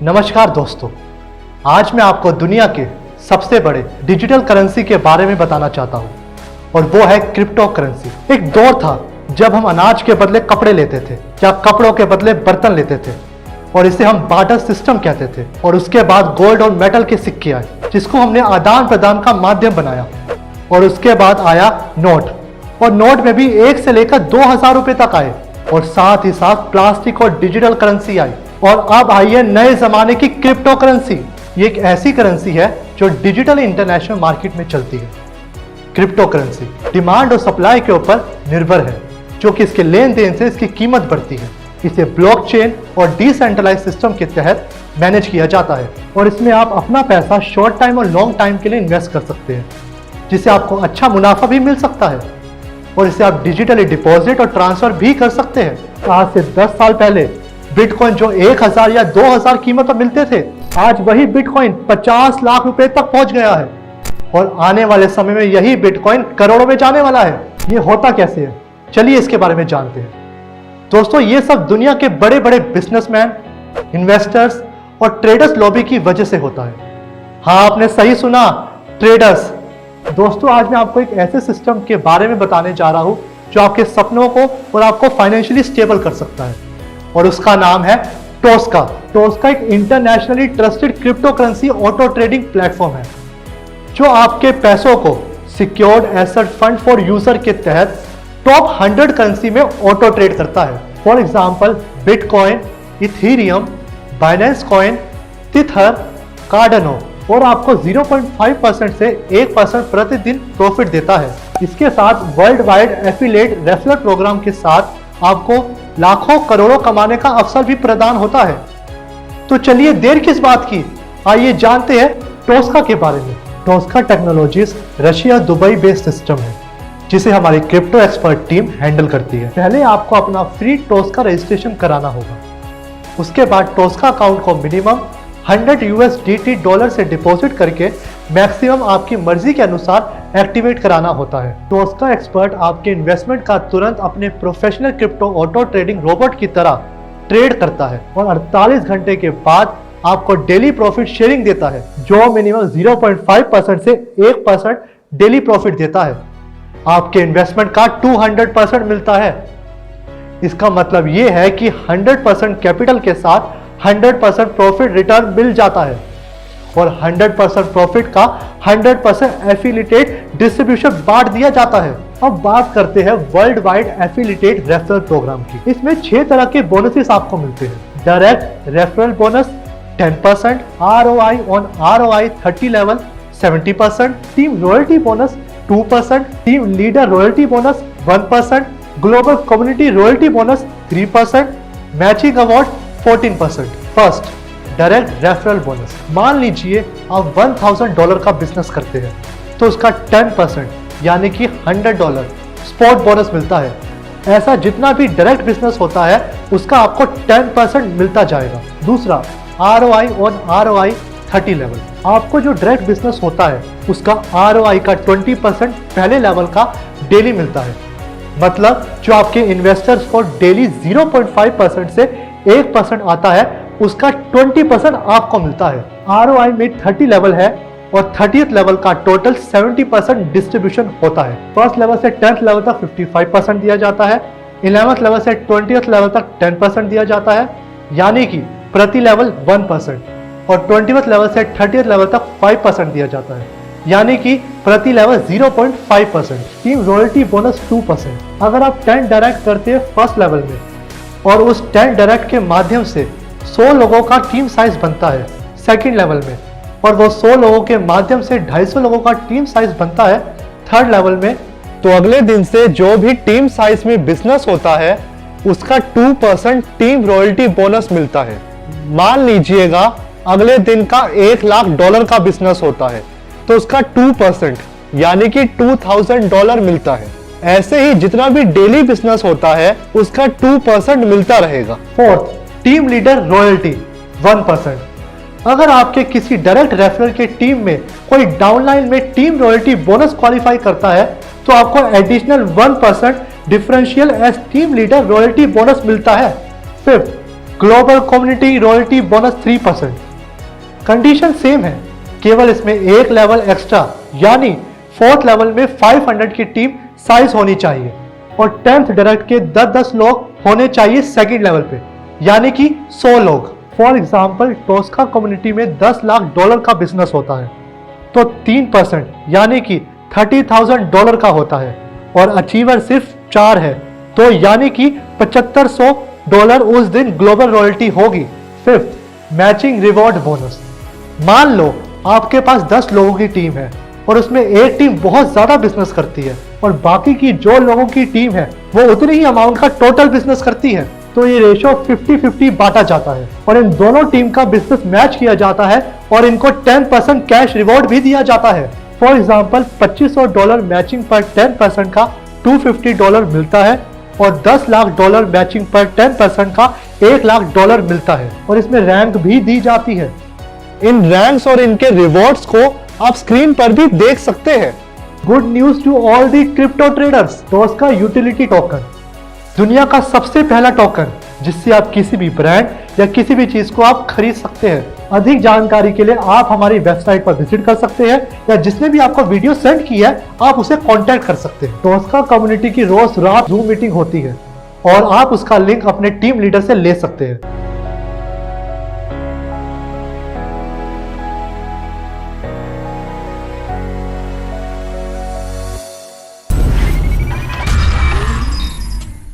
नमस्कार दोस्तों, आज मैं आपको दुनिया के सबसे बड़े डिजिटल करेंसी के बारे में बताना चाहता हूँ और वो है क्रिप्टो करेंसी। एक दौर था जब हम अनाज के बदले कपड़े लेते थे या कपड़ों के बदले बर्तन लेते थे और इसे हम बार्टर सिस्टम कहते थे। और उसके बाद गोल्ड और मेटल के सिक्के आए जिसको हमने आदान प्रदान का माध्यम बनाया। और उसके बाद आया नोट, और नोट में भी 1 से लेकर 2000 रुपए तक आए। और साथ ही साथ प्लास्टिक और डिजिटल करेंसी आई। और अब आई है नए जमाने की क्रिप्टो करेंसी। ये एक ऐसी करेंसी है जो डिजिटल इंटरनेशनल मार्केट में चलती है। क्रिप्टो करेंसी डिमांड और सप्लाई के ऊपर निर्भर है, जो कि इसके लेन देन से इसकी कीमत बढ़ती है। इसे ब्लॉकचेन और डिसेंट्रलाइज सिस्टम के तहत मैनेज किया जाता है और इसमें आप अपना पैसा शॉर्ट टाइम और लॉन्ग टाइम के लिए इन्वेस्ट कर सकते हैं, जिससे आपको अच्छा मुनाफा भी मिल सकता है। और इसे आप डिजिटली डिपॉजिट और ट्रांसफर भी कर सकते हैं। आज से 10 साल पहले बिटकॉइन जो 1000 या 2000 कीमत पर मिलते थे, आज वही बिटकॉइन 50 लाख रुपए तक पहुंच गया है। और आने वाले समय में यही बिटकॉइन करोड़ों में जाने वाला है। ये होता कैसे है, चलिए इसके बारे में जानते हैं। दोस्तों, ये सब दुनिया के बड़े बड़े बिजनेसमैन, इन्वेस्टर्स और ट्रेडर्स लॉबी की वजह से होता है। हाँ, आपने सही सुना, ट्रेडर्स। दोस्तों, आज मैं आपको एक ऐसे सिस्टम के बारे में बताने जा रहा हूं जो आपके सपनों को और आपको फाइनेंशियली स्टेबल कर सकता है, और उसका नाम है टोस्का। टोस्का एक internationally trusted crypto currency auto trading platform है जो आपके पैसों को secured asset fund for user के तहत टॉप 100 करेंसी में ऑटो ट्रेड करता है। For example, Bitcoin, Ethereum, Binance coin, Tether, Cardano, और आपको 0.5% से 1% प्रतिदिन प्रॉफिट देता है। इसके साथ world wide affiliate referral programme के साथ आपको लाखों करोड़ों कमाने का अवसर भी प्रदान होता है। तो चलिए देर किस बात की, आइए जानते हैं टोस्का के बारे में। Tosca technologies Russia Dubai based system है जिसे हमारी क्रिप्टो एक्सपर्ट टीम हैंडल करती है। पहले आपको अपना फ्री टोस्का रजिस्ट्रेशन कराना होगा। उसके बाद टोस्का अकाउंट को मिनिमम $100 से डिपॉजिट करके मैक्सिमम आपकी मर्जी के अनुसार एक्टिवेट कराना होता है। टोस्का एक्सपर्ट आपके इन्वेस्टमेंट का तुरंत अपने professional crypto auto trading robot की तरह ट्रेड करता है और 48 घंटे के बाद आपको डेली प्रॉफिट शेयरिंग देता है, जो मिनिमम 0.5% से 1% डेली प्रॉफिट देता है। आपके इन्वेस्टमेंट का 200% मिलता है। इसका मतलब यह है कि 100% कैपिटल के साथ 100% प्रॉफिट रिटर्न मिल जाता है और 100% प्रॉफिट का 100% एफिलिएट डिस्ट्रीब्यूशन बांट दिया जाता है। अब बात करते हैं world wide affiliate referral programme की। इसमें 6 तरह के बोनसेस आपको मिलते हैं। Direct referral bonus 10%, ROI on ROI 30 level 70%, team royalty bonus 2%, team leader royalty bonus 1%, global community royalty bonus 3%, matching award 14%। First, direct referral bonus. मान लीजिए आप $1000 का बिजनेस करते हैं तो उसका 10% यानी कि $100 स्पॉट बोनस मिलता है। ऐसा जितना भी डायरेक्ट बिजनेस होता है उसका आपको 10% मिलता जाएगा। दूसरा, ROI ऑन ROI 30 लेवल। आपको जो डायरेक्ट बिजनेस होता है उसका ROI का 20% पहले लेवल का डेली मिलता है। मतलब जो आपके इन्वेस्टर्स को डेली 0.5% से 1% आता है उसका 20% आपको मिलता है। ROI में 30 लेवल है और 30th लेवल का टोटल 70% डिस्ट्रीब्यूशन होता है। फर्स्ट लेवल से 10th लेवल तक 55% दिया जाता है। 11th लेवल से 20th लेवल तक 10% दिया जाता है, यानी कि प्रति लेवल 1%। और 20th लेवल से 30th लेवल तक 5% दिया जाता है, यानी कि प्रति लेवल 0.5%। Team royalty bonus 2%। अगर आप 10 डायरेक्ट करते हैं फर्स्ट लेवल में और उस 10 डायरेक्ट के माध्यम से 100 लोगों का टीम साइज बनता है सेकंड लेवल में, और वो 100 लोगों के माध्यम से 250 लोगों का टीम साइज बनता है थर्ड लेवल में, तो अगले दिन से जो भी टीम साइज में बिजनेस होता है उसका 2% टीम रॉयल्टी बोनस मिलता है। मान लीजिएगा अगले दिन का $1,00,000 का बिजनेस होता है तो उसका 2% यानी कि $2,000 मिलता है। ऐसे ही जितना भी डेली बिजनेस होता है उसका 2% मिलता रहेगा। Fourth, team leader royalty 1%। अगर आपके किसी डायरेक्ट रेफरल के टीम में कोई डाउनलाइन में टीम रॉयल्टी बोनस क्वालिफाई करता है तो आपको additional 1% differential as team leader royalty bonus मिलता है। Fifth, global community royalty bonus 3%। Condition same है, केवल इसमें एक लेवल एक्स्ट्रा यानी 4th लेवल में 500 की टीम साइज होनी चाहिए और 10th डायरेक्ट के 10-10 लोग होने चाहिए 2nd लेवल पे, यानी कि 100 लोग। फॉर एग्जाम्पल टोस्का कम्युनिटी में $10 लाख का बिजनेस होता है तो 3% यानी कि $30,000 का होता है और अचीवर सिर्फ 4 है तो यानी कि $7500 उस दिन ग्लोबल रॉयल्टी होगी। 5th matching reward bonus. मान लो आपके पास 10 लोगों की टीम है और उसमें एक टीम बहुत ज्यादा बिजनेस करती है और बाकी की जो लोगों की टीम है वो उतनी ही अमाउंट का टोटल बिजनेस करती है, तो ये रेशो 50-50 बांटा जाता है और इन दोनों टीम का बिजनेस मैच किया जाता है और इनको 10% कैश रिवॉर्ड भी दिया जाता है। फॉर एग्जाम्पल $2500 मैचिंग पर 10% का $250 मिलता है और $10 लाख मैचिंग पर 10% का $1 लाख मिलता है और इसमें रैंक भी दी जाती है। इन रैंक्स और इनके रिवॉर्ड्स को आप स्क्रीन पर भी देख सकते हैं। Good news to all the crypto traders. Toska utility token दुनिया का सबसे पहला टोकन जिससे आप किसी भी ब्रांड या किसी भी चीज को आप खरीद सकते हैं। अधिक जानकारी के लिए आप हमारी वेबसाइट पर विजिट कर सकते हैं या जिसने भी आपको वीडियो सेंड की है आप उसे कांटेक्ट कर सकते हैं। टोस्का कम्युनिटी की रोज रात जूम मीटिंग होती है और आप उसका लिंक अपने टीम लीडर से ले सकते हैं।